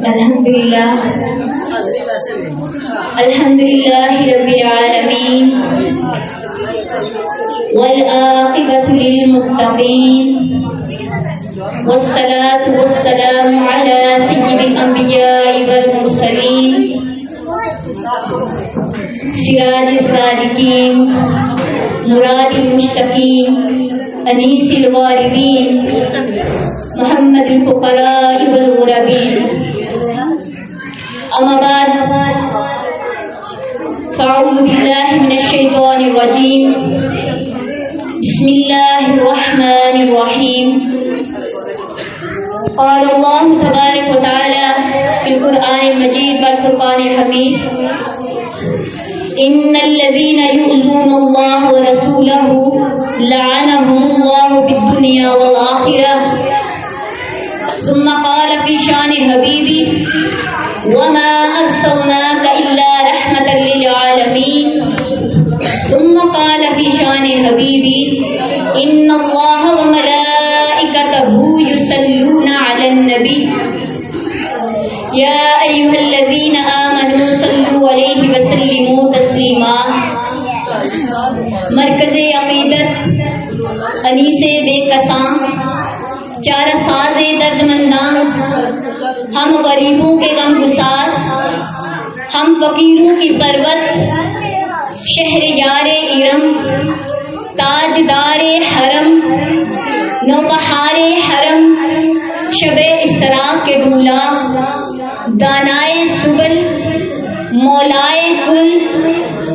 الحمدللہ رب العالمین والعاقبۃ للمتقین والصلاة والسلام علی سید الانبیاء والمرسلین سراج السالکین مراد المشتقین انیس الواردین محمد الفقراء والغربین اما بعد فاعوذ باللہ من الشیطان الرجیم بسم اللہ الرحمن الرحیم قال اللہ تبارک و تعالی فی القرآن المجید والفرقان الحمید ان الذین یؤذون اللہ ورسولہ لعنهم اللہ فی الدنیا والآخرہ ثم قال في شان حبيبي وما أرسلناك إلا رحمة للعالمين ثم قال في شان حبيبي إن الله وملائكته يصلون على النبي يا أيها الذين آمنوا صلوا عليه وسلموا تسليما مرکز عقیدت انیس بے کساں چارہ ساز درد منداں ہم غریبوں کے غم گسار ہم فقیروں کی ثروت شہر یار ارم تاجدار حرم نوبہار حرم شب اسراء کے دولا دانائے سبل مولائے کل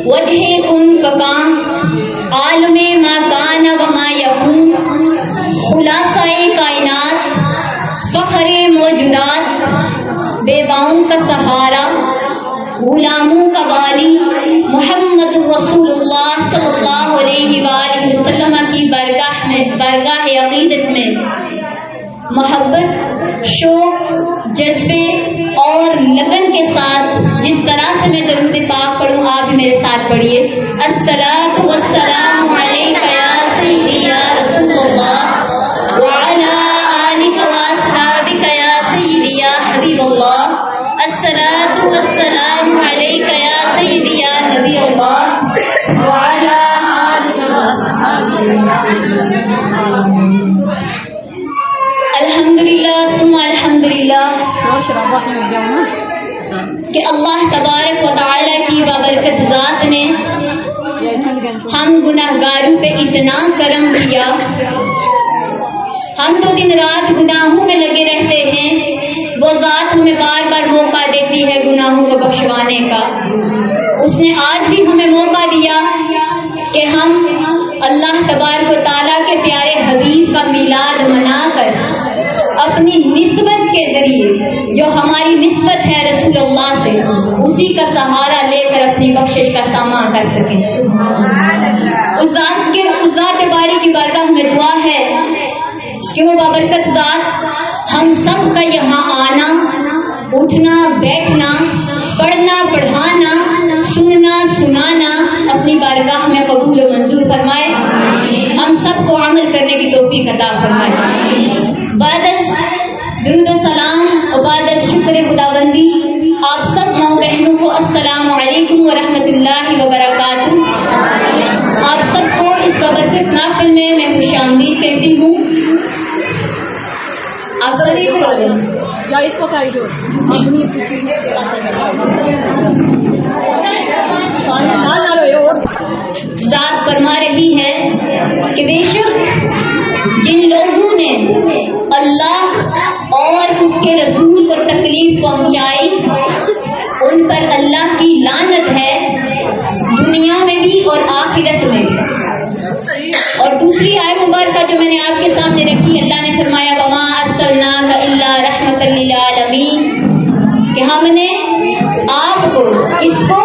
وجہ کن فکان عالم ما کان و ما یکون خلاصہ کائنات فخر موجودات بیواؤں کا سہارا غلاموں کا والی محمد رسول اللہ صلی اللہ علیہ وآلہ وسلم کی برگاہ عقیدت میں محبت شوق جذبے اور لگن کے ساتھ جس طرح سے میں درود پاک پڑھوں آپ بھی میرے ساتھ پڑھیے الصلاۃ والسلام علیک یا سیدی یا رسول اللہ وعلی آلک واصحابک یا سیدی یا حبیب اللہ الصلاۃ والسلام علیک یا سیدی یا نبی اللہ وعلی آلک واصحابک یا حبیب اللہ الحمدللہ ثم الحمدللہ کہ اللہ تبارک و تعالی کی بابرکت ذات نے ہم گناہگاروں پہ اتنا کرم کیا. ہم تو دن رات گناہوں میں لگے رہتے ہیں, وہ ذات ہمیں بار بار موقع دیتی ہے گناہوں کو بخشوانے کا. اس نے آج بھی ہمیں موقع دیا کہ ہم اللہ تبارک و تعالیٰ کے پیارے حبیب کا میلاد منا کر اپنی نسبت کے ذریعے جو ہماری نسبت ہے رسول اللہ سے اسی کا سہارا لے کر اپنی بخشش کا سامان کر سکیں. اس ذات باری کی بارگاہ میں دعا ہے کہ وہ بابرکت ذات ہم سب کا یہاں آنا, اٹھنا, بیٹھنا, پڑھنا, پڑھانا, سننا, سنانا اپنی بارگاہ میں قبول و منظور فرمائے. ہم سب کو عمل کرنے کی توفیق عطا فرمائے. بعد درود و سلام و بعد شکر خداوندی آپ سب ماں بہنوں کو السلام علیکم ورحمۃ اللہ وبرکاتہ. آپ سب کو اس بابرکت محفل میں خوش آمدید کہتی ہوں. آپ ذات فرما رہی ہے کہ بے شک جن لوگوں نے اللہ اور اس کے رسول کو تکلیف پہنچائی ان پر اللہ کی لعنت ہے دنیا میں بھی اور آخرت میں بھی. اور دوسری آیت مبارکہ جو میں نے آپ کے سامنے رکھی, اللہ نے فرمایا وما ارسلناک الا رحمۃ للعالمین, کہ ہم نے آپ کو اس کو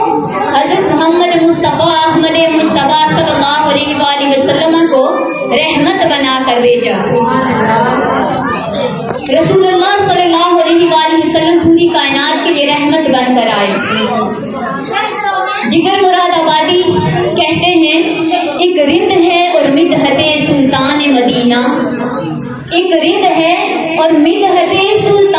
حضرت محمد مصطفیٰ احمد مصطفیٰ صلی اللہ علیہ وآلہ وسلم کو رحمت بنا کر بھیجا. رسول اللہ صلی اللہ علیہ وآلہ وسلم پوری کائنات کے لیے رحمت بن کر آئے. جگر مراد آبادی کہتے ہیں ایک رند ہے اور مدحت سلطان مدینہ, ایک رند ہے اور مدحت سلطان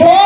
2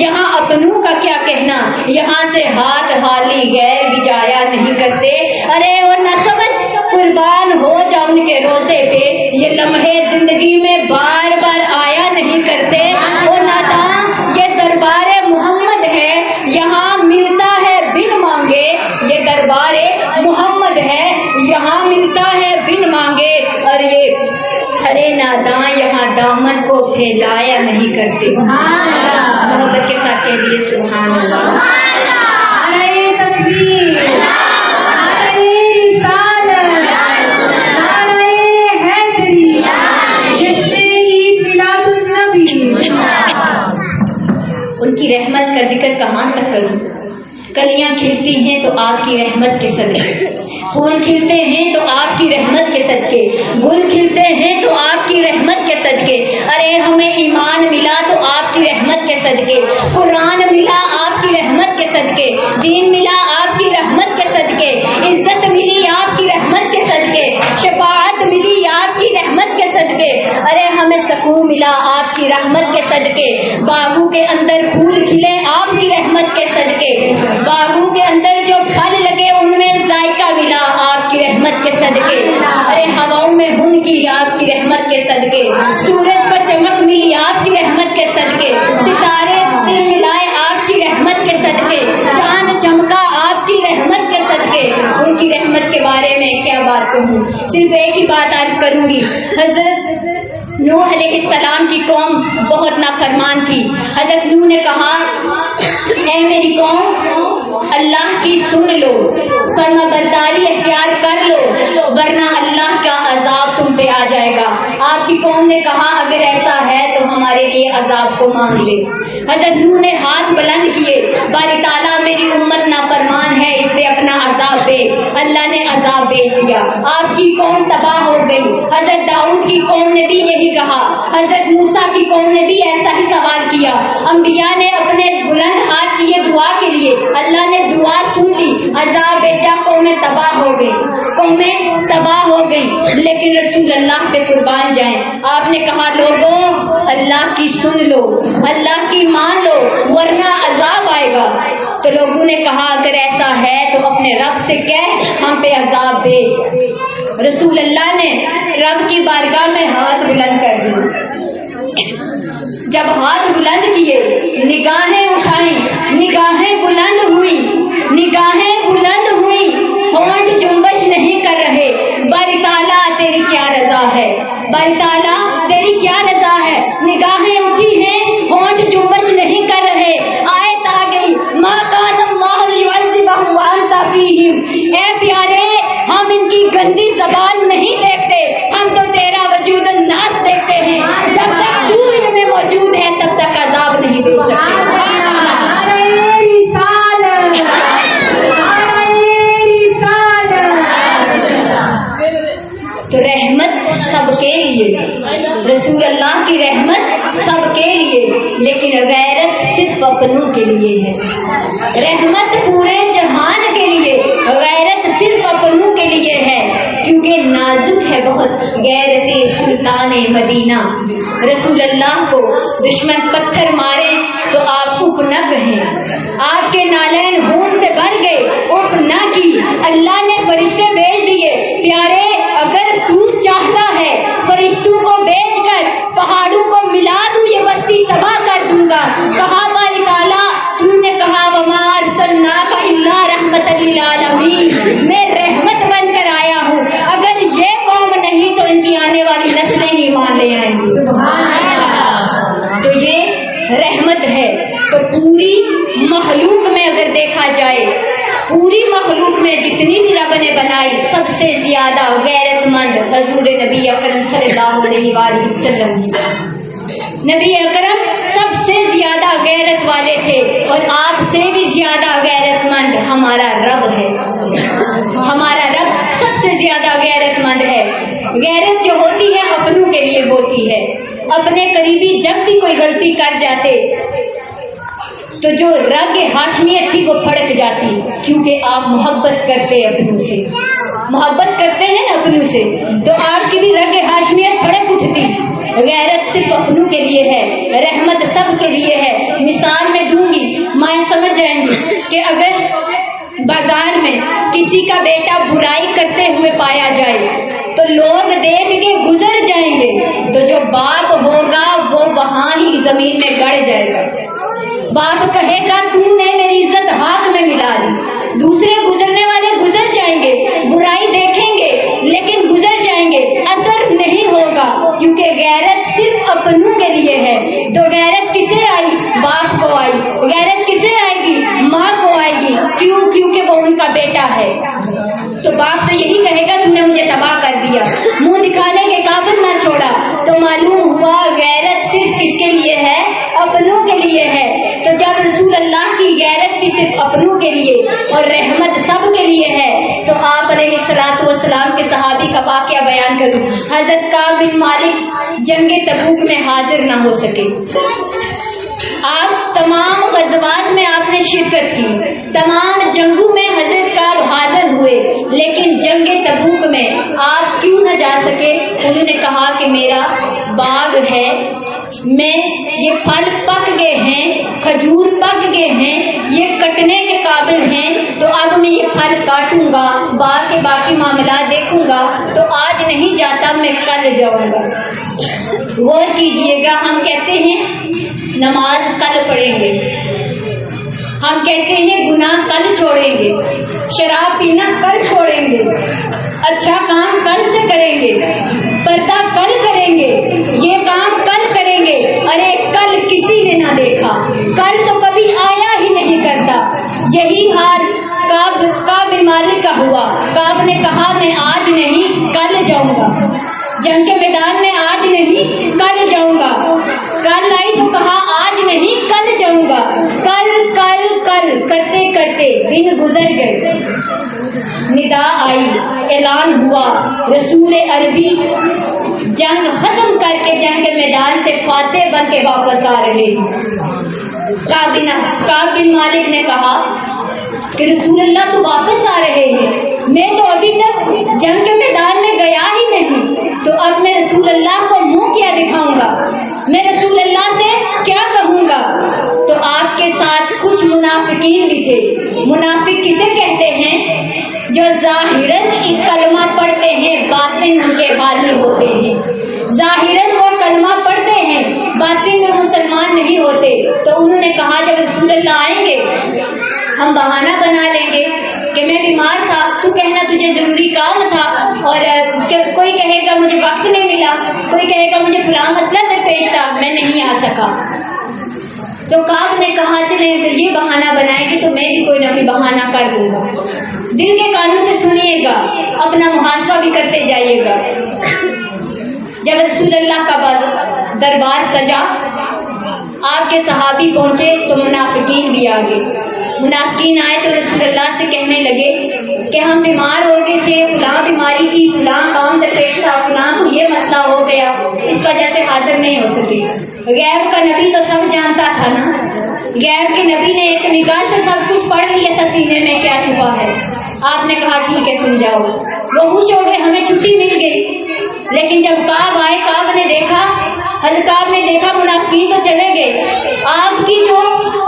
یہاں اپنوں کا کیا کہنا، یہاں سے ہاتھ حالی غیر بھی جایا نہیں کرتے۔ ارے وہ نہ سمجھ قربان ہو جا ان کے روزے پہ، یہ لمحے زندگی میں بار بار آیا نہیں کرتے۔ وہ ناداں یہ دربار محمد ہے، یہاں ملتا ہے بن مانگے، یہ دربار محمد ہے، یہاں ملتا ہے بن مانگے۔ اور یہ ارے ناداں یہاں دامن کو پھیلایا نہیں کرتے۔ محبت کے ساتھ کہہ دیے سبحان اللہ۔ نعرہ تکبیر، نعرہ رسالت، نعرہ حیدری، جشن عید میلاد النبی۔ ان کی رحمت کا ذکر کہاں تک کروں؟ کلیاں کھلتی ہیں تو آپ کی رحمت کے صدقے، پھول کھلتے ہیں تو آپ کی رحمت کے صدقے، گل کھلتے ہیں تو آپ کی رحمت کے صدقے۔ ارے ہمیں ایمان ملا تو آپ کی رحمت کے صدقے، قرآن ملا آپ کی رحمت کے صدقے، دین ملا آپ کی رحمت کے صدقے، عزت ملی آپ کی رحمت کے صدقے، شفاعت ملی آپ کی رحمت کے صدقے۔ ارے ہمیں سکون ملا آپ کی رحمت کے صدقے، باغوں کے اندر پھول کھلے آپ کی رحمت کے صدقے، باغوں کے اندر جو پھل لگے ان میں ذائقہ ملا آپ کی رحمت کے صدقے۔ ارے ہواؤں میں ہن کی آپ کی رحمت کے صدقے، سورج کو چمک ملی آپ کی رحمت کے صدقے، ستارے دل ملائے آپ کی رحمت کے صدقے، چاند چمکا آپ کی رحمت کے صدقے۔ ان کی رحمت کے بارے میں کیا بات کہوں، صرف ایک ہی بات عرض کروں گی۔ حضرت نوح علیہ السلام کی قوم بہت نافرمان تھی۔ حضرت نوح نے کہا اے میری قوم اللہ کی سن لو، فرما برداری اختیار کر لو ورنہ اللہ کا عذاب تم پہ آ جائے گا۔ آپ کی قوم نے کہا اگر ایسا ہے تو ہمارے لیے عذاب کو مانگ لے۔ حضرت نوح نے ہاتھ بلند کیے، باری تعالیٰ میری امت نافرمان ہے اس پہ اپنا عذاب دے۔ اللہ نے عذاب بھیج دیا، آپ کی قوم تباہ ہو گئی۔ حضرت داؤد کی قوم نے بھی یہی کہا، حضرت موسیٰ کی قوم نے بھی ایسا ہی سوال کیا۔ انبیاء نے اپنے بلند ہاتھ کیے دعا کے لیے، اللہ نے دعا سن لی، عذاب بھیجا، قومیں تباہ ہو گئی، قومیں تباہ ہو گئی۔ لیکن رسول اللہ پہ قربان جائیں، آپ نے کہا لوگوں اللہ کی سن لو، اللہ کی مان لو ورنہ عذاب آئے گا۔ تو لوگوں نے کہا اگر ایسا ہے تو اپنے رب سے کہہ ہم پہ عذاب بھیج۔ رسول اللہ نے رب کی بارگاہ میں ہاتھ بلند کر دی۔ جب ہاتھ بلند کیے، نگاہیں اٹھائیں، نگاہیں بلند ہوئی، نگاہیں بلند ہوئی، ہونٹ جنبش نہیں کر رہے۔ باری تعالیٰ تیری کیا رضا ہے، باری تعالیٰ تیری کیا رضا ہے۔ نگاہیں اٹھی ہیں، ہونٹ جنبش نہیں کر رہے۔ آیت آ گئی ما کان اللہ لیعذبہم وانت فیہم۔ اے پیارے ہم ان کی گندی زبان نہیں دیکھتے، ہم تو تیرا وجود الناس دیکھتے ہیں۔ جب تک تو ان میں موجود ہے تب تک عذاب نہیں دے سکتے۔ تو رحمت سب کے لیے، رسول اللہ کی رحمت سب کے لیے، لیکن غیرت صرف اپنوں کے لیے ہے۔ رحمت پورے جہان کے لیے، غیرت صرف اپنوں کے لیے ہے، کیونکہ نازک ہے بہت غیرت سلطان مدینہ۔ رسول اللہ کو دشمن پتھر مارے تو آپ اف نہ کہیں، آپ کے نالین خون سے بھر گئے، اف نہ کی۔ اللہ نے فرشتے بھیج دیے، پیارے اگر تو چاہتا ہے فرشتوں کو بیچ کر پہاڑوں کو ملا دوں، یہ بستی تباہ کر دوں گا۔ کہا باری تعالیٰ تو نے کہا وما ارسلناک الا رحمۃ للعالمین، میں رحمت بن کر آیا ہوں۔ اگر یہ قوم نہیں تو ان کی آنے والی نسلیں ہی مان لے آئیں گی۔ تو یہ رحمت ہے۔ تو پوری مخلوق میں اگر دیکھا جائے، پوری مخلوق میں جتنی بھی رب نے بنائی سب سے زیادہ غیرت مند حضور نبی اکرم صلی اللہ علیہ وآلہ وسلم۔ نبی اکرم سب سے زیادہ غیرت والے تھے، اور آپ سے بھی زیادہ غیرت مند ہمارا رب ہے۔ ہمارا رب سب سے زیادہ غیرت مند ہے۔ غیرت جو ہوتی ہے اپنوں کے لیے ہوتی ہے۔ اپنے قریبی جب بھی کوئی غلطی کر جاتے تو جو رگ ہاشمیت تھی وہ پھڑک جاتی، کیونکہ آپ محبت کرتے اپنوں سے، محبت کرتے ہیں نا اپنوں سے، تو آپ کی بھی رگ ہاشمیت پھڑک اٹھتی۔ غیرت صرف اپنوں کے لیے ہے، رحمت سب کے لیے ہے۔ مثال میں دوں گی، مائیں سمجھ جائیں گی کہ اگر بازار میں کسی کا بیٹا برائی کرتے ہوئے پایا جائے تو لوگ دیکھ کے گزر جائیں گے، تو جو باپ ہوگا وہ وہاں ہی زمین میں گڑ جائے گا۔ باپ کہے گا تم نے میری عزت ہاتھ میں ملا لی۔ دوسرے گزرنے والے گزر جائیں گے، برائی دیکھیں گے لیکن گزر جائیں گے، اثر نہیں ہوگا، کیونکہ غیرت صرف اپنوں کے لیے ہے۔ تو غیرت کسے آئی؟ باپ کو آئی۔ غیرت کسے آئے گی؟ ماں کو آئے گی۔ کیوں؟ کیونکہ وہ ان کا بیٹا ہے۔ تو باپ تو یہی کہے گا تم نے مجھے تباہ کر دیا، منہ دکھانے کے قابل نہ چھوڑا۔ تو معلوم ہوا غیرت صرف کس کے لیے ہے؟ اپنوں کے لیے ہے۔ تو جب رسول اللہ کی غیرت بھی صرف اپنوں کے لیے اور رحمت سب کے لیے ہے، تو آپ علیہ الصلوۃ والسلام کے صحابی کا واقعہ بیان کروں۔ حضرت کعب بن مالک جنگ تبوک میں حاضر نہ ہو سکے۔ آپ تمام غزوات میں آپ نے شرکت کی، تمام جنگوں میں حضرت کعب حاضر ہوئے، لیکن جنگ تبوک میں آپ کیوں نہ جا سکے؟ انہوں نے کہا کہ میرا باغ ہے، میں یہ پھل پک گئے ہیں، کھجور پک گئے ہیں، یہ کٹنے کے قابل ہیں، تو اب میں یہ پھل کاٹوں گا، باغ کے باقی معاملات دیکھوں گا، تو آج نہیں جاتا، میں کل جاؤں گا۔ غور کیجئے گا، ہم کہتے ہیں نماز کل پڑھیں گے، ہم کہتے ہیں گناہ کل چھوڑیں گے، شراب پینا کل چھوڑیں گے، اچھا کام کل سے کریں گے، پردہ کل کریں گے، یہ کام کل کریں گے۔ ارے کل کسی نے نہ دیکھا، کل تو کبھی آیا ہی نہیں کرتا۔ یہی حال کعب بن مالک کا ہوا۔ کعب نے کہا میں آج نہیں کل جاؤں گا، جنگ کے میدان میں آج نہیں کل جاؤں گا۔ کل آئی تو کہا آج نہیں کل جاؤں گا، کل کل کل کرتے کرتے دن گزر گئے، ندا آئی، اعلان ہوا، رسول عربی جنگ ختم کر کے جنگ کے میدان سے فاتح بن کے واپس آ رہے۔ کعب بن مالک نے کہا کہ رسول اللہ تو واپس آ رہے ہیں، میں تو ابھی تک جنگ کے میدان میں گیا ہی نہیں، تو اب میں رسول اللہ کو منہ کیا دکھاؤں گا، میں رسول اللہ سے کیا کہوں گا؟ تو آپ کے ساتھ کچھ منافقین بھی تھے۔ منافق کسے کہتے ہیں؟ جو ظاہراً کلمہ پڑھتے ہیں، باطن ان کے حالی ہوتے ہیں۔ ظاہراً وہ کلمہ پڑھتے ہیں، باطن میں مسلمان نہیں ہوتے۔ تو انہوں نے کہا جب رسول اللہ آئیں گے ہم بہانہ بنا لیں گے کہ میں بیمار تھا، تو کہنا تجھے ضروری کام تھا، اور کوئی کہے گا مجھے وقت نہیں ملا، کوئی کہے گا مجھے فلاں مسئلہ درپیش تھا، میں نہیں آ سکا۔ تو کعب نے کہا چلیں اگر یہ بہانہ بنائیں گے تو میں بھی کوئی نہ کوئی بہانہ کر لوں گا۔ دل کے کانوں سے سنیے گا، اپنا محاسبہ بھی کرتے جائیے گا۔ جب رسول اللہ کا دربار سجا، آپ کے صحابی پہنچے تو منافقین بھی آ گئے۔ منافقین آئے تو رسول اللہ سے کہنے لگے کہ ہم بیمار ہو گئے تھے، فلاں بیماری کی، فلاں کام درپیش تھا، فلاں یہ مسئلہ ہو گیا، اس وجہ سے حاضر نہیں ہو سکے۔ غیب کا نبی تو سب جانتا تھا نا، غیب کے نبی نے ایک نگاہ سے سب کچھ پڑھ لیا تھا سینے میں کیا چھپا ہے۔ آپ نے کہا ٹھیک ہے تم جاؤ، وہ خوش ہو گئے، ہمیں چھٹی مل گئی۔ لیکن جب کعب آئے، کعب نے دیکھا، حضرت کعب نے دیکھا منافقین تو چلے گئے، آپ کی جو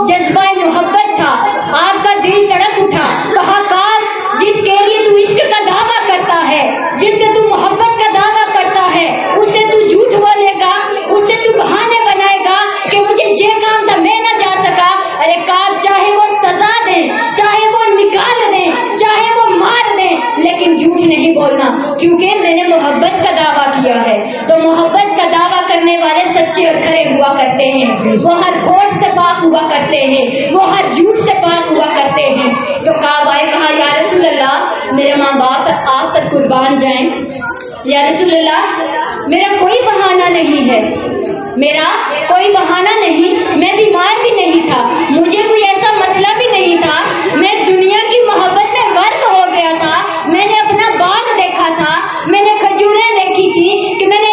جذبہ محبت تھا، آپ کا دل تڑپ اٹھا۔ کہا کعب جس کے لیے تو عشق کا دعویٰ کرتا ہے، جس سے تو محبت کا دعویٰ کرتا ہے، اس سے تو جھوٹ بولے گا، اس سے تو بہانے بنائے گا کہ مجھے یہ کام تھا میں نہ جا سکا۔ ارے کعب چاہے وہ سزا دیں، چاہے وہ نکال دیں، چاہے وہ مار دیں، لیکن جھوٹ نہیں بولنا، کیونکہ میں نے محبت کا دعویٰ کیا ہے۔ تو محبت کا دعویٰ کرنے والے سچے اور کھرے ہوا کرتے ہیں، وہ ہر کھوٹ سے پاک ہوا کرتے ہیں، وہ ہر جھوٹ سے پاک ہوا کرتے ہیں۔ تو کعب آئے، کہا یا رسول اللہ میرے ماں باپ آپ پر قربان جائیں، یا رسول اللہ میرا کوئی بہانہ نہیں ہے، میرا کوئی بہانہ نہیں، میں بیمار بھی نہیں تھا، مجھے کوئی ایسا مسئلہ بھی نہیں تھا، میں دنیا کی محبت میں غرق ہو گیا تھا، میں نے اپنا باغ دیکھا تھا، میں نے کھجوریں دیکھی تھی کہ میں نے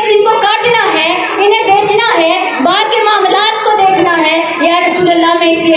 ان کو کاٹنا ہے، انہیں بیچنا ہے، باغ کے معاملات کو دیکھنا ہے۔ یا رسول اللہ میں اس لیے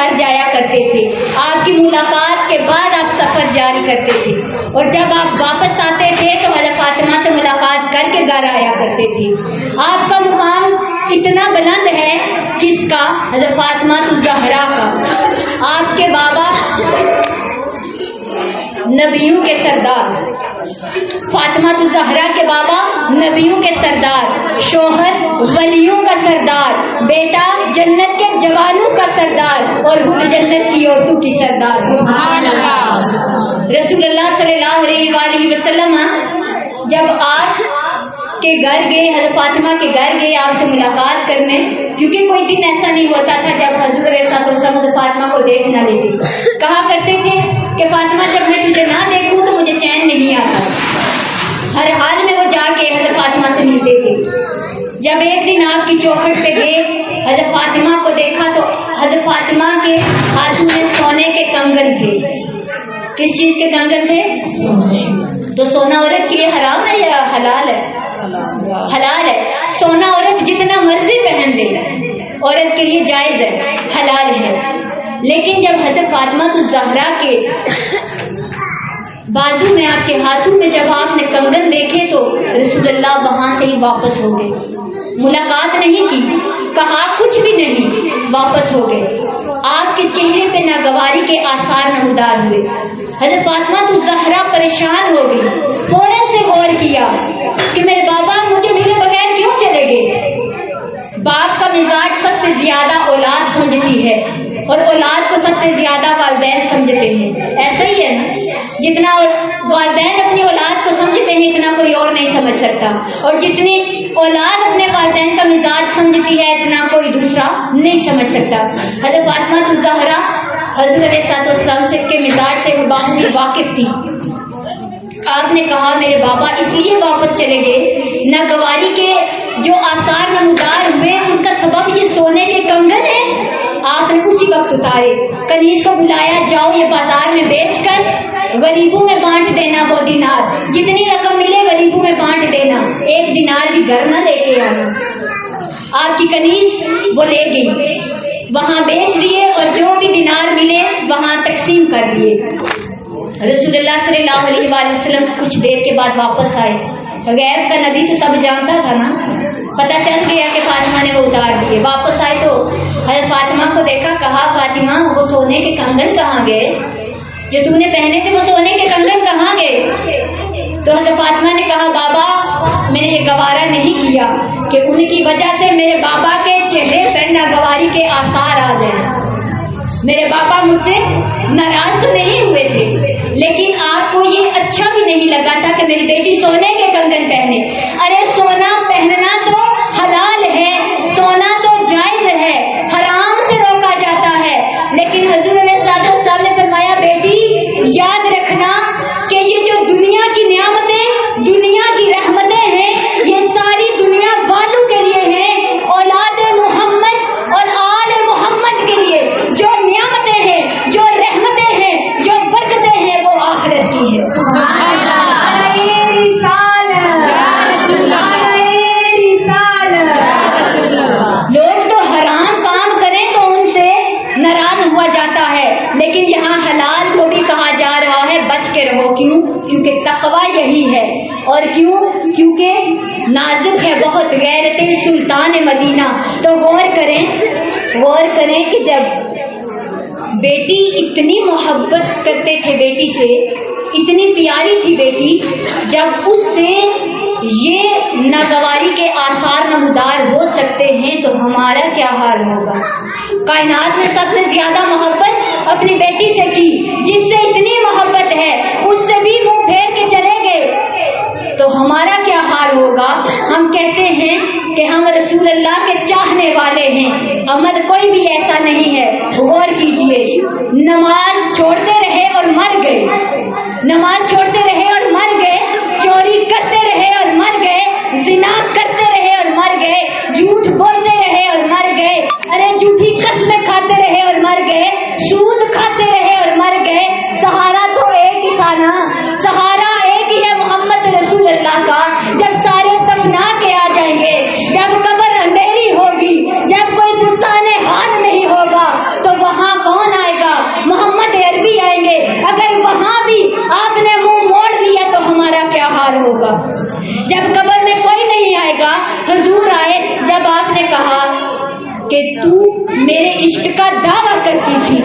گھر جایا کرتے تھے، آپ کی ملاقات کے بعد آپ سفر جاری کرتے تھے، اور جب آپ واپس آتے تھے تو حضرت فاطمہ سے ملاقات کر کے گھر آیا کرتے تھے۔ آپ کا مقام اتنا بلند ہے، کس کا؟ حضرت فاطمہ الزہرا کا۔ آپ کے بابا نبیوں کے سردار، فاطمہ الزہرا کے بابا نبیوں کے سردار، شوہر ولیوں کا سردار، بیٹا جنت کے جوانوں کا سردار، اور وہ جنت کی عورتوں کی سردار۔ سبحان اللہ۔ رسول اللہ صلی اللہ علیہ وآلہ وسلم جب آپ کے گھر گئے، حضرت فاطمہ کے گھر گئے آپ سے ملاقات کرنے، کیونکہ کوئی دن ایسا نہیں ہوتا تھا جب حضور علیہ الصلوۃ والسلام حضرت فاطمہ کو دیکھ نہ لیتے۔ کہا کرتے تھے کہ فاطمہ جب میں تجھے نہ دیکھوں تو مجھے چین نہیں آتا۔ ہر حال میں وہ جا کے حضرت فاطمہ سے ملتے تھے۔ جب ایک دن آپ کی چوکھٹ پہ گئے، حضرت فاطمہ کو دیکھا تو حضرت فاطمہ کے ہاتھوں میں سونے کے کنگن تھے۔ کس چیز کے کنگن تھے؟ تو سونا عورت کے لیے حرام ہے یا حلال ہے؟ حلال ہے۔ سونا عورت جتنا مرضی پہن لے، عورت کے لیے جائز ہے، حلال ہے۔ لیکن جب حضرت فاطمہ الزہرا کے بازو میں، آپ کے ہاتھوں میں جب آپ نے کنگن دیکھے تو رسول اللہ وہاں سے ہی واپس ہو گئے۔ ملاقات نہیں کی، کہا کچھ بھی نہیں، واپس ہو گئے۔ آپ کے چہرے پہ ناگواری کے آثار نمودار ہوئے۔ حضرت فاطمہ الزہرا پریشان ہو گئی، فوراً سے غور کیا کہ میرے بابا مجھے ملے بغیر کیوں چلے گئے؟ باپ کا مزاج سب سے زیادہ اولاد سمجھتی ہے، اور اولاد کو سب سے زیادہ والدین سمجھتے ہیں۔ ایسا ہی ہے نا، جتنا والدین اپنی اولاد کو سمجھتے ہیں اتنا کوئی اور نہیں سمجھ سکتا، اور جتنی اولاد اپنے والدین کا مزاج سمجھتی ہے اتنا کوئی دوسرا نہیں سمجھ سکتا۔ حضرت فاطمہ الزہرا حضور علیہ الصلوۃ والسلام سے کے مزاج سے بخوبی واقف تھی۔ آپ نے کہا میرے بابا اس لیے واپس چلے گئے، ناگواری کے جو آثار نمودار ہوئے ان کا سبب یہ سونے کے کنگن ہے۔ آپ نے اسی وقت اتارے، کنیز کو بلایا، جاؤ یہ بازار میں بیچ کر غریبوں میں بانٹ دینا، وہ دینار جتنی رقم ملے غریبوں میں بانٹ دینا، ایک دینار بھی گھر نہ لے کے آنا۔ آپ کی کنیز وہ لے گئی، وہاں بیچ دیے، اور جو بھی دینار ملے وہاں تقسیم کر دیے۔ رسول اللہ صلی اللہ علیہ وآلہ وسلم کچھ دیر کے بعد واپس آئے۔ غیب کا نبی تو سب جانتا تھا نا، پتہ چل گیا کہ فاطمہ نے وہ اتار دیے۔ واپس آئے تو حضرت فاطمہ کو دیکھا، کہا فاطمہ وہ سونے کے کنگن کہاں گئے؟ جو تم نے پہنے تھے وہ سونے کے کنگن کہاں گئے؟ تو حضرت فاطمہ نے کہا بابا میں نے یہ گوارا نہیں کیا کہ ان کی وجہ سے میرے بابا کے چہرے پر ناگواری کے آثار آ جائیں۔ میرے بابا مجھ سے ناراض تو نہیں ہوئے تھے، لیکن آپ کو یہ اچھا بھی نہیں لگا تھا کہ میری بیٹی سونے کے کنگن پہنے۔ ارے سونا پہننا تو حلال ہے، سونا تو جائز ہے، حرام سے روکا جاتا ہے۔ لیکن حضور علیہ الصلوۃ والسلام نے فرمایا بیٹی یاد رکھنا کہ یہ جو دنیا کی نعمتیں، دنیا کی رحمتیں ہیں، یہ ساری دنیا والوں کے لیے ہیں، اولاد محمد اور آل محمد کے لیے جو نعمتیں ہیں، جو رحمتیں ہیں، جو برکتیں ہیں وہ آخرت کی ہے۔ لوگ تو حرام کام کریں تو ان سے ناراض ہوا جاتا ہے، لیکن یہاں حلال کو بھی کہا جا رہا ہے بچ کے رہو۔ کیوں؟ کیونکہ تقویٰ یہی ہے، اور کیوں؟ کیونکہ نازک ہے بہت غیرت سلطان مدینہ۔ تو غور کریں کہ جب بیٹی اتنی محبت کرتے تھے بیٹی سے، اتنی پیاری تھی بیٹی، جب اس سے یہ ناگواری کے آثار نمودار ہو سکتے ہیں تو ہمارا کیا حال ہوگا؟ کائنات میں سب سے زیادہ محبت اپنی بیٹی سے کی، جس سے اتنی محبت ہے اس سے بھی منہ پھیر کے چلے گئے تو ہمارا کیا حال ہوگا؟ ہم کہتے ہیں کہ ہم رسول اللہ کے چاہنے والے ہیں، عمل کوئی بھی ایسا نہیں ہے۔ غور کیجئے، نماز چھوڑتے رہے اور مر گئے، نماز چھوڑتے رہے اور مر گئے، چوری کرتے رہے اور مر گئے، زنا کرتے رہے اور مر گئے، جھوٹ بولتے رہے اور مر گئے، ارے جھوٹی قسمیں کھاتے رہے اور مر گئے، سود کھاتے رہے اور مر گئے۔ سہارا تو ایک ہی تھا نا، سہارا ایک ہی ہے محمد رسول اللہ کا۔ جب سارے دفنا کے آ جائیں گے، جب قبر اندھیری ہوگی، جب کوئی دوسرا حال نہیں ہوگا تو وہاں کون کہ تو میرے عشق کا دعویٰ کرتی تھی،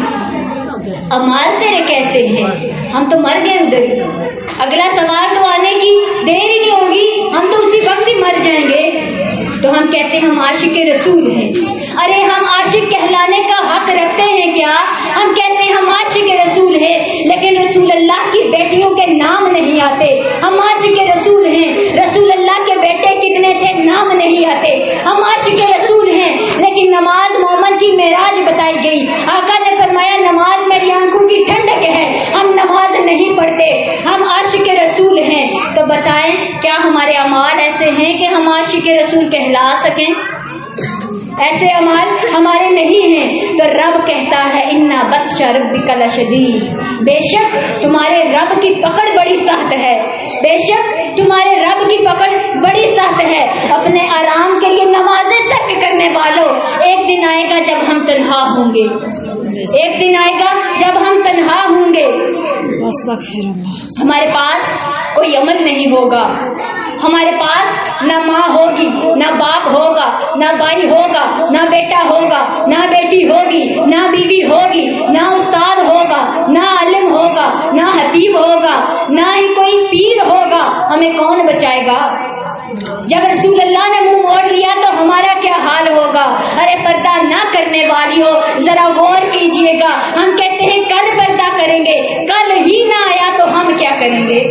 امال تیرے کیسے ہیں؟ ہم تو مر گئے ادھر، اگلا سوال تو آنے کی دیر ہی نہیں ہوگی، ہم تو اسی وقت ہی مر جائیں گے۔ تو ہم کہتے ہیں ہم عاشق رسول ہیں۔ ارے ہم عاشق کہلانے کا حق رکھتے ہیں کیا؟ ہم کہتے ہیں ہم عاشق رسول ہیں، لیکن رسول اللہ کی بیٹیوں کے نام نہیں آتے۔ ہم عاشق رسول ہیں، رسول اللہ کے بیٹے کتنے تھے نام نہیں آتے۔ ہم عاشق رسول ہیں، لیکن نماز مومن کی معراج بتائی گئی، آقا نے فرمایا نماز میری آنکھوں کی ٹھنڈک ہے، ہم نماز نہیں پڑھتے۔ ہم عاشق رسول ہیں، تو بتائیں کیا ہمارے اعمال ایسے ہیں کہ ہم عاشق رسول کہلا سکیں؟ ایسے اعمال ہمارے نہیں ہیں۔ تو رب کہتا ہے اِنَّ بَطْشَ رَبِّكَ لَشَدِيدٌ، بے شک تمہارے رب کی پکڑ بڑی سخت ہے، بے شک تمہارے رب کی پکڑ بڑی سخت ہے۔ اپنے آرام کے لیے نمازیں ترک کرنے والوں، ایک دن آئے گا جب ہم تنہا ہوں گے، ایک دن آئے گا جب ہم تنہا ہوں گے، ہمارے پاس کوئی عمل نہیں ہوگا، ہمارے پاس نہ ماں ہوگی، نہ باپ ہوگا، نہ بھائی ہوگا، نہ بیٹا ہوگا، نہ بیٹی ہوگی، نہ بیوی ہوگی، نہ استاد ہوگا، نہ عالم ہوگا، نہ حتیب ہوگا، نہ ہی کوئی پیر ہوگا۔ ہمیں کون بچائے گا؟ جب رسول اللہ نے منہ موڑ لیا تو ہمارا کیا حال ہوگا؟ ارے پردہ نہ کرنے والیوں ذرا غور کیجئے گا، ہم کہتے ہیں کل پردہ کریں گے، کل ہی نہ آیا تو ہم کیا کریں گے؟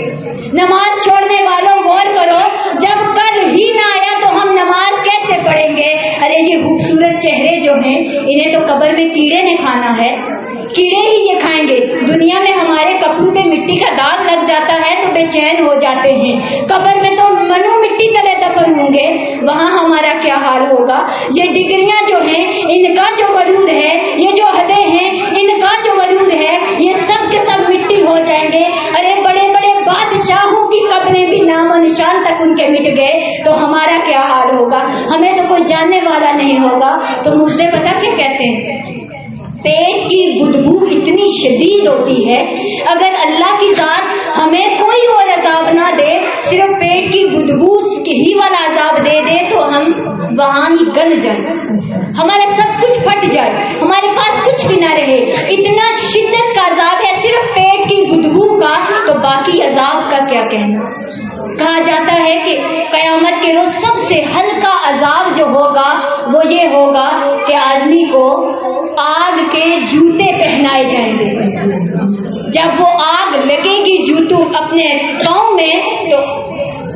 نماز چھوڑنے والوں غور کرو، جب کل ہی نہ آیا تو ہم نماز کیسے پڑھیں گے؟ ارے یہ خوبصورت چہرے جو ہیں انہیں تو قبر میں کیڑے نے کھانا ہے، کیڑے ہی یہ کھائیں گے۔ دنیا میں ہمارے کپڑوں پہ مٹی کا داغ لگ جاتا ہے تو بے چین ہو جاتے ہیں، قبر میں تو منو مٹی تلے دفن ہوں گے، وہاں ہمارا کیا حال ہوگا؟ یہ ڈگریاں جو ہیں ان کا جو وجود ہے، یہ جو عہدے ہیں ان کا جو وجود ہے، یہ سب کے سب مٹی ہو جائیں گے۔ ارے بڑے بڑے بادشاہوں کی قبریں بھی نام و نشان تک ان کے مٹ گئے، تو ہمارا کیا حال ہوگا؟ ہمیں تو کوئی جاننے والا نہیں ہوگا۔ تو مجھے پتا کیا کہتے ہیں؟ پیٹ کی بدبو اتنی شدید ہوتی ہے، اگر اللہ کی ذات ہمیں کوئی اور عذاب نہ دے، صرف پیٹ کی بدبو ہی والا عذاب دے دے تو ہم وہاں ہی گل جائیں، ہمارا سب کچھ پھٹ جائے، ہمارے پاس کچھ بھی نہ رہے۔ اتنا شدت کا عذاب ہے صرف پیٹ کی بدبو کا، تو باقی عذاب کا کیا کہنا؟ کہا جاتا ہے کہ قیامت کے روز سب سے ہلکا عذاب جو ہوگا وہ یہ ہوگا کہ آدمی کو آگ کے جوتے پہنائے جائیں گے۔ جب وہ آگ لگے گی جوتوں اپنے پاؤں میں تو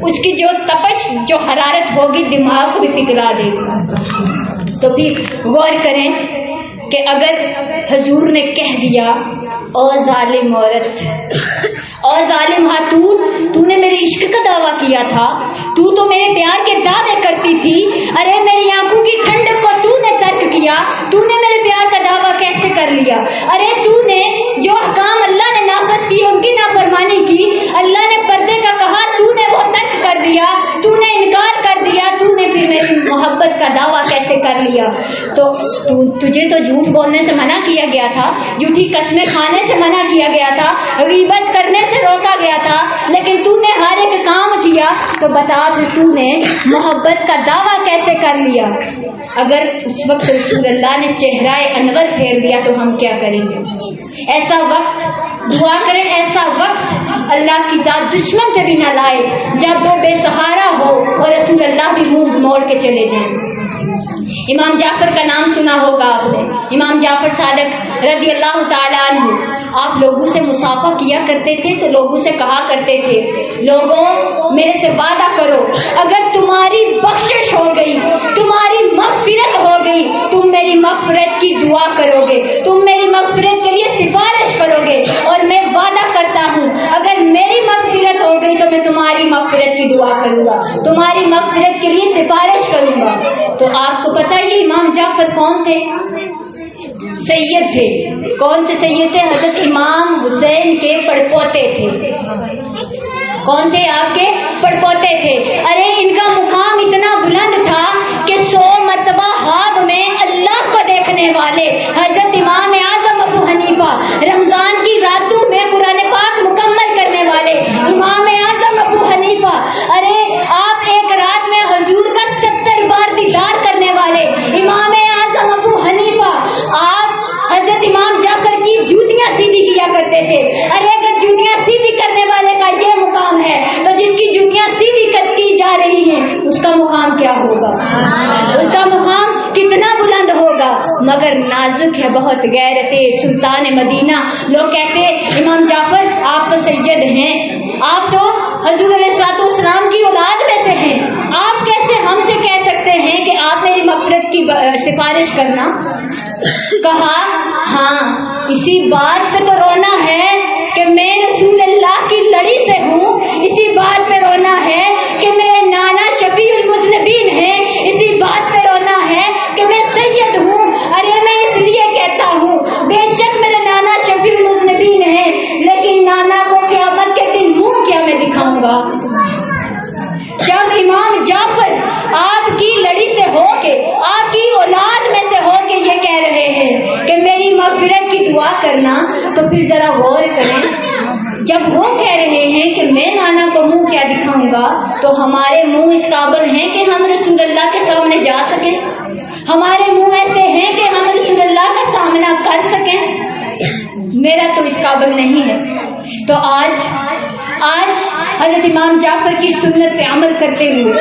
اس کی جو تپش جو حرارت ہوگی دماغ کو بھی پگھلا دے گی۔ تو پھر غور کریں کہ اگر حضور نے کہہ دیا او ظالم عورت، او ظالم خاتون، تو نے میرے عشق کا دعویٰ کیا تھا، تو میرے پیار کے دعوے کرتی تھی، ارے میری آنکھوں کی ٹھنڈک کو تو نے ترک کیا، تو نے میرے پیار کا دعویٰ کیسے کر لیا؟ ارے تو نے جو احکام اللہ نے نافذ کی ان کی نافرمانی کی، اللہ نے پردے کا کہا تو نے وہ ترک کر دیا، تو نے انکار کر دیا، تو نے پھر میری محبت کا دعویٰ کیسے کر لیا؟ تو تجھے تو جھوٹ بولنے سے منع کیا گیا تھا، جھوٹی قسمیں کھانے سے منع کیا گیا تھا، غیبت کرنے سے روکا گیا تھا، لیکن تو نے ہر ایک کام کیا، تو بتا پھر تو نے محبت کا دعویٰ کیسے کر لیا؟ اگر اس وقت رسول اللہ نے چہرہ انور پھیر دیا تو ہم کیا کریں گے؟ ایسا وقت دعا کریں، ایسا وقت اللہ کی ذات دشمن سے بھی نہ لائے جب وہ بے سہارا ہو اور رسول اللہ بھی منہ موڑ کے چلے جائیں۔ امام جعفر کا نام سنا ہوگا آپ نے، امام جعفر صادق رضی اللہ تعالیٰ عنہ، آپ لوگوں سے مصافحہ کیا کرتے تھے تو لوگوں سے کہا کرتے تھے لوگوں میرے سے وعدہ کرو، اگر تمہاری بخشش ہو گئی، تمہاری مغفرت ہو گئی، تم میری مغفرت کی دعا کرو گے، تم میری مغفرت کے لیے سفارش کرو گے، اور میں وعدہ کرتا ہوں اگر میری مغفرت ہو گئی تو میں تمہاری مغفرت کی دعا کروں گا، تمہاری مغفرت کے لیے سفارش کروں گا۔ تو آپ کو پتہ یہ امام جعفر کون تھے؟ سید تھے۔ کون سے سید تھے؟ حضرت امام حسین کے پڑپوتے تھے۔ کون تھے؟ آپ کے پڑپوتے تھے۔ ارے ان کا مقام اتنا بلند تھا کہ 100 مرتبہ خواب میں اللہ کو دیکھنے والے حضرت امام اعظم ابو حنیفہ، رمضان کی راتوں میں قرآن پاک مکمل کرنے والے امام اعظم ابو حنیفہ، ارے آپ ایک رات میں حضور کا 70 بار دیدار کرنے والے امام اعظم مگر نازک ہے بہت غیرت سلطان مدینہ. لوگ کہتے امام جعفر آپ تو سید ہیں, آپ تو حضور علیہ السلام کی اولاد میں سے ہیں, آپ کیسے ہم سے کہہ سکتے ہیں کہ آپ میری مغفرت کی سفارش کرنا؟ کہا ہاں اسی بات پہ تو رونا ہے کہ میں رسول اللہ کی لڑی سے ہوں, اسی بات پہ رونا ہے کہ میرے نانا شفیع المذنبین ہیں, اسی بات پہ رونا ہے کہ میں سید ہوں. ارے میں اس لیے کہتا ہوں بے شک میرے نانا شفیع المذنبین ہیں, لیکن نانا کو قیامت کے دن منہ کیا میں دکھاؤں گا؟ جب امام جعفر آپ کی لڑی سے ہو کے, آپ کی اولاد میں سے ہو کے یہ کہہ رہے ہیں کہ میری مغفرت کی دعا کرنا, تو پھر ذرا غور کریں. جب وہ کہہ رہے ہیں کہ میں نانا کو منہ کیا دکھاؤں گا, تو ہمارے منہ اس قابل ہیں کہ ہم رسول اللہ کے سامنے جا سکیں؟ ہمارے منہ ایسے ہیں کہ ہم رسول اللہ کا سامنا کر سکیں؟ میرا تو اس قابل نہیں ہے. تو آج حضرت امام جعفر کی سنت پہ عمل کرتے ہوئے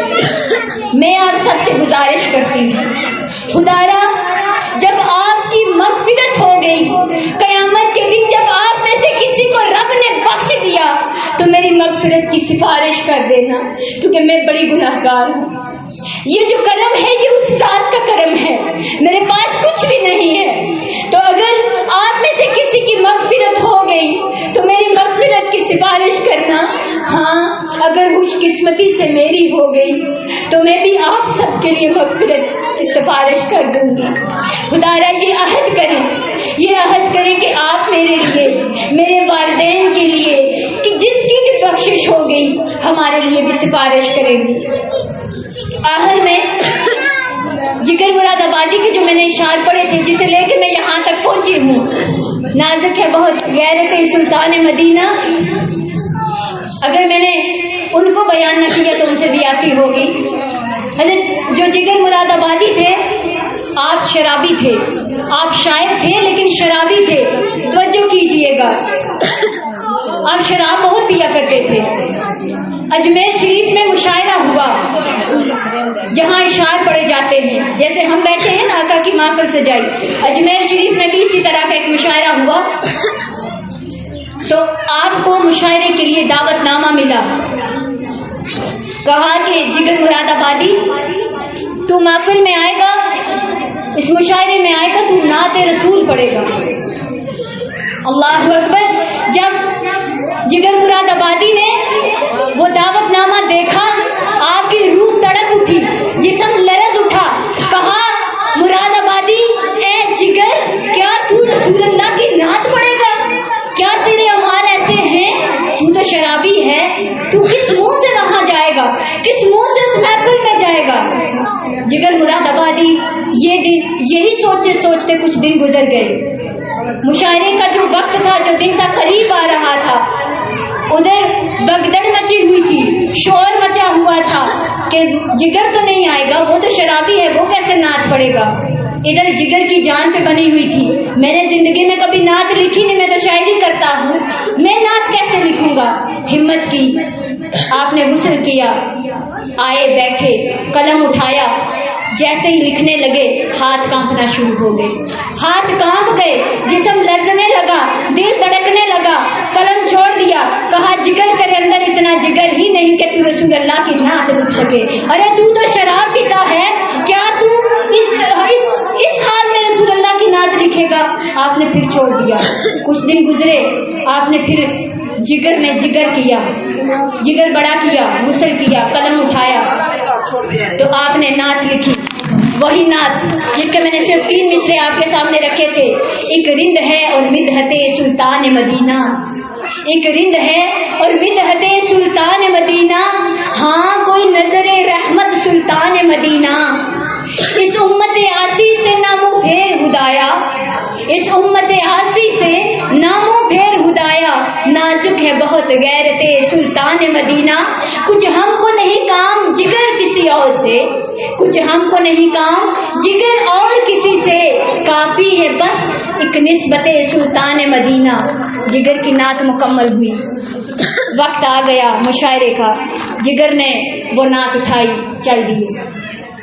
میں آپ سب سے گزارش کرتی ہوں, خدارا جب آپ کی مغفرت ہو گئی, قیامت کے دن جب آپ میں سے کسی کو رب نے بخش دیا, تو میری مغفرت کی سفارش کر دینا, کیونکہ میں بڑی گناہگار ہوں. یہ جو کرم ہے یہ اس ذات کا کرم ہے, میرے پاس کچھ بھی نہیں ہے. تو اگر آپ میں سے کسی کی مغفرت ہو گئی تو میری مغفرت کی سفارش کرنا. ہاں اگر خوش قسمتی سے میری ہو گئی تو میں بھی آپ سب کے لیے مغفرت کی سفارش کر دوں گی. خدارا یہ عہد کریں کہ آپ میرے لیے, میرے والدین کے لیے, کہ جس کی بھی بخشش ہو گئی ہمارے لیے بھی سفارش کریں گی. آخر میں جگر مراد آبادی کے جو میں نے اشعار پڑھے تھے, جسے لے کے میں یہاں تک پہنچی ہوں, نازک ہے بہت غیرت سلطان مدینہ. اگر میں نے ان کو بیان نہ کیا تو ان سے زیادتی ہوگی. حضرت جو جگر مراد آبادی تھے, آپ شرابی تھے, آپ شاعر تھے لیکن شرابی تھے. توجہ کیجئے گا, آپ شراب بہت پیا کرتے تھے. اجمیر شریف میں مشاعرہ ہوا جہاں اشعار پڑھے جاتے ہیں, جیسے ہم بیٹھے ہیں نا آقا کی محفل سجائی, اجمیر شریف میں بھی اسی طرح کا ایک مشاعرہ ہوا. تو آپ کو مشاعرے کے لیے دعوت نامہ ملا. کہا کہ جگر مراد آبادی تو محفل میں آئے گا, اس مشاعرے میں آئے گا, تو نعت رسول پڑھے گا. اللہ اکبر. جب جگر مراد آبادی نے وہ دعوت نامہ دیکھا, آپ کی روح تڑپ اٹھی, جسم لرز اٹھا. کہا مراد آبادی اے جگر, کیا تو رسول اللہ کی نعت پڑھے گا؟ کیا تیرے اعمال ایسے ہیں؟ تو تو شرابی ہے, تو کس منہ سے وہاں جائے گا, کس منہ سے اس محفل میں جائے گا؟ جگر مراد آبادی یہی سوچتے سوچتے کچھ دن گزر گئے. مشاعرے کا جو وقت تھا, جو دن تھا, قریب آ رہا تھا. ادھر بگدڑ مچی ہوئی تھی, شور مچا ہوا تھا کہ جگر تو نہیں آئے گا, وہ تو شرابی ہے, وہ کیسے نعت پڑے گا. ادھر جگر کی جان پہ بنی ہوئی تھی. میں نے زندگی میں کبھی نعت لکھی نہیں, میں تو شاعری کرتا ہوں, میں نعت کیسے لکھوں گا. ہمت کی, آپ نے غسل کیا, آئے بیٹھے, قلم اٹھایا. جیسے ہی لکھنے لگے ہاتھ کانپنا شروع ہو گئے, ہاتھ کانپ گئے, جسم لرزنے لگا, دل دھڑکنے لگا. قلم چھوڑ دیا. کہا جگر تیرے اندر اتنا جگر ہی نہیں کہ تو رسول اللہ کی نعت لکھ سکے. ارے تو تو شراب پیتا ہے, کیا تو اس حال میں رسول اللہ کی نعت لکھے گا؟ آپ نے پھر چھوڑ دیا. کچھ دن گزرے, آپ نے پھر جگر نے جگر کیا, جگر بڑا کیا, غسل کیا, قلم اٹھایا, تو آپ نے نعت لکھی. وہی نعت جس کے میں نے صرف 3 مصرے آپ کے سامنے رکھے تھے. ایک رند ہے اور مدحت سلطان مدینہ, ایک رند ہے اور مدحت سلطان مدینہ. ہاں کوئی نظر رحمت سلطان مدینہ. اس امت عاصی سے نامو پھیر ہدایا, اس امت عاصی سے نامو پھیر ہدایا. نازک ہے بہت غیرت سلطان مدینہ. کچھ ہم کو نہیں کام جگر کسی اور سے, کچھ ہم کو نہیں کام جگر اور کسی سے, کافی ہے بس ایک نسبت سلطان مدینہ. جگر کی نعت مکمل ہوئی. وقت آ گیا مشاعرے کا, جگر نے وہ نعت اٹھائی, چل دی.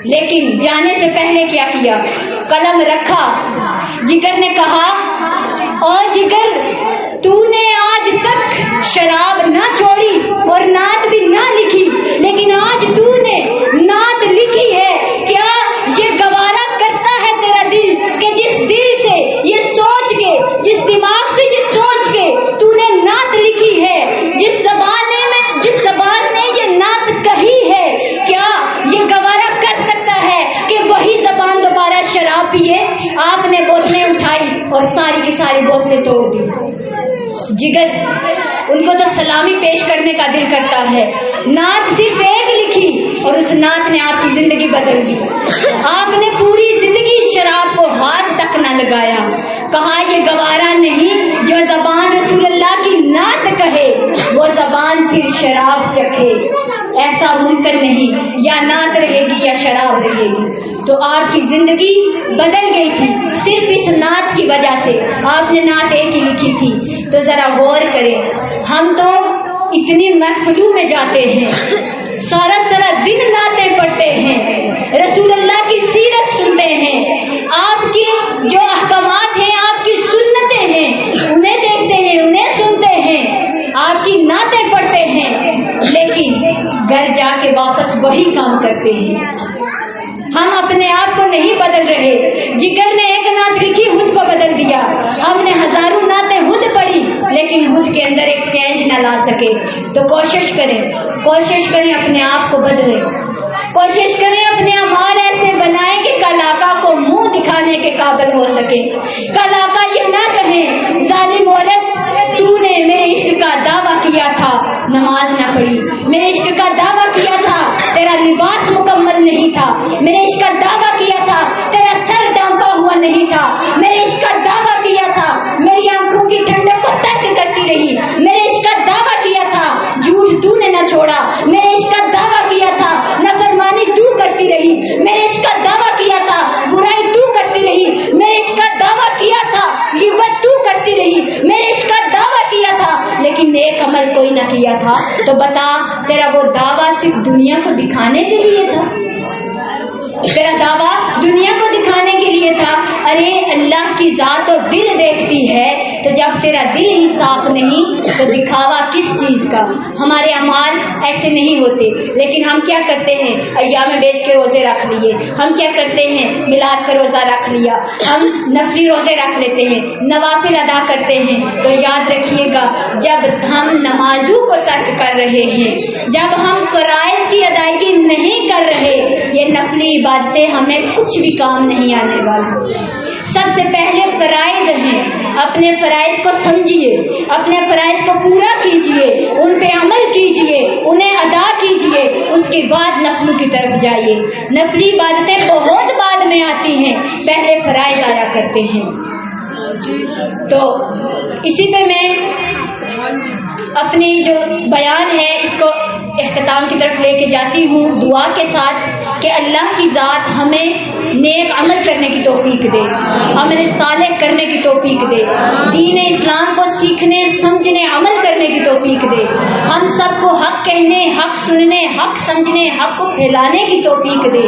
لیکن جانے سے پہلے کیا کیا؟ قلم رکھا. جگر نے کہا اور جگر تو نے آج تک شراب نہ چھوڑی اور نعت بھی نہ لکھی، لیکن آج تو نے نعت لکھی ہے. کیا یہ گوارا کرتا ہے تیرا دل کہ جس دل سے یہ سوچ کے، جس دماغ سے یہ سوچ کے تو نے نعت لکھی ہے، جس زبان نے یہ نعت کہی ہے، کیا یہ گوارا کر سکتا ہے کہ وہی زبان دوبارہ شراب پیے؟ آپ نے بوتلیں اٹھائی اور ساری کی ساری بوتلیں توڑ دی. جگر ان کو تو سلامی پیش کرنے کا دل کرتا ہے. نعت صرف ایک لکھی اور اس نعت نے آپ کی زندگی بدل دی. آپ نے پوری زندگی شراب کو ہاتھ تک نہ لگایا. کہا یہ گوارا نہیں، جو زبان رسول اللہ کی نعت کہے وہ زبان پھر شراب چکھے. ایسا ممکن نہیں، یا نعت رہے گی یا شراب رہے گی. تو آپ کی زندگی بدل گئی تھی صرف اس نعت کی وجہ سے. آپ نے نعت ایک ہی لکھی تھی. تو ذرا غور کریں، ہم تو اتنی محفلوں میں جاتے ہیں، سارا دن نعتیں پڑھتے ہیں، رسول اللہ کی سیرت سنتے ہیں، آپ کی جو احکامات ہیں، آپ کی سنتیں ہیں، انہیں دیکھتے ہیں، انہیں سنتے ہیں، آپ کی نعتیں پڑھتے ہیں، لیکن گھر جا کے واپس وہی کام کرتے ہیں. ہم اپنے آپ کو نہیں بدل رہے. جگر نے ایک نعت لکھی، خود کو بدل دیا. ہم نے ہزاروں نعتیں خود پڑھی لیکن خود کے اندر ایک چینج نہ لا سکے. تو کوشش کریں اپنے آپ کو بدلیں. کوشش کریں اپنے اعمال ایسے بنائیں کہ کل آقا کو منہ دکھانے کے قابل ہو سکے. کل آقا یہ نہ کہیں ظالم عورت تو نے میرے عشق کا دعویٰ کیا تھا، نماز نہ پڑھی. میرے عشق کا دعویٰ کیا تھا، تیرا لباس مکمل نہیں تھا. میرے عشق کا دعویٰ کیا تھا، تیرا سر ڈانپا ہوا نہیں تھا. میرے عشق کا دعویٰ کیا تھا، میری آنکھوں کی ٹھنڈک کو ترک کرتی رہی. میرے عشق کا دعویٰ کیا تھا، جھوٹ تو نے نہ چھوڑا. میرے عشق کا دعویٰ کیا تھا، نافرمانی تو کرتی رہی. میرے عشق کا دعویٰ کیا تھا، برائی تو کرتی رہی. میرے عشق کا دعویٰ کیا تھا، غیبت تو کرتی رہی. میرے عشق کا دعویٰ کیا تھا لیکن نیک عمل کوئی نہ کیا تھا. تو بتا تیرا وہ دعویٰ صرف دنیا کو دکھانے کے لیے تھا؟ تیرا دعویٰ دنیا کو دکھانے کے لیے تھا؟ ارے اللہ کی ذات تو دل دیکھتی ہے. تو جب تیرا دل ہی صاف نہیں تو دکھاوا کس چیز کا؟ ہمارے اعمال ایسے نہیں ہوتے، لیکن ہم کیا کرتے ہیں؟ ایام بیس کے روزے رکھ لیے. ہم کیا کرتے ہیں؟ میلاد کا روزہ رکھ لیا. ہم نفلی روزے رکھ لیتے ہیں، نوافل ادا کرتے ہیں. تو یاد رکھیے گا، جب ہم نمازوں کو ترک کر رہے ہیں، جب ہم فرائض کی ادائیگی نہیں کر رہے، یہ نفلی عبادتیں ہمیں کچھ بھی کام نہیں آنے والی. سب سے پہلے فرائض ہیں. اپنے فرائض کو سمجھیے، اپنے فرائض کو پورا کیجیے، ان پہ عمل کیجیے، انہیں ادا کیجیے. اس کے بعد نفلوں کی طرف جائیے. نفلی عبادتیں بہت بعد میں آتی ہیں، پہلے فرائض آیا کرتے ہیں. تو اسی پہ میں اپنی جو بیان ہے اس کو اختتام کی طرف لے کے جاتی ہوں، دعا کے ساتھ کہ اللہ کی ذات ہمیں نیک عمل کرنے کی توفیق دے، عمل صالح کرنے کی توفیق دے، دین اسلام کو سیکھنے سمجھنے عمل کرنے کی توفیق دے. ہم سب کو حق کہنے، حق سننے، حق سمجھنے، حق کو پھیلانے کی توفیق دے.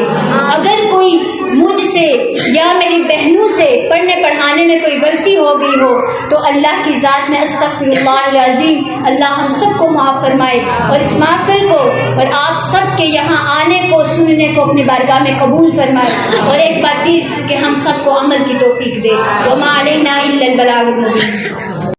اگر کوئی مجھ سے یا میری بہنوں سے پڑھنے پڑھانے میں کوئی غلطی ہو گئی ہو تو اللہ کی ذات میں استغفر اللہ العظیم. اللہ ہم سب کو معاف فرمائے اور اس محفل کو اور آپ سب کے یہاں آنے کو سننے کو اپنی بارگاہ میں قبول فرمائے. اور ایک بار پھر کہ ہم سب کو عمل کی توفیق دے. وما علینا الا البلاغ المبین.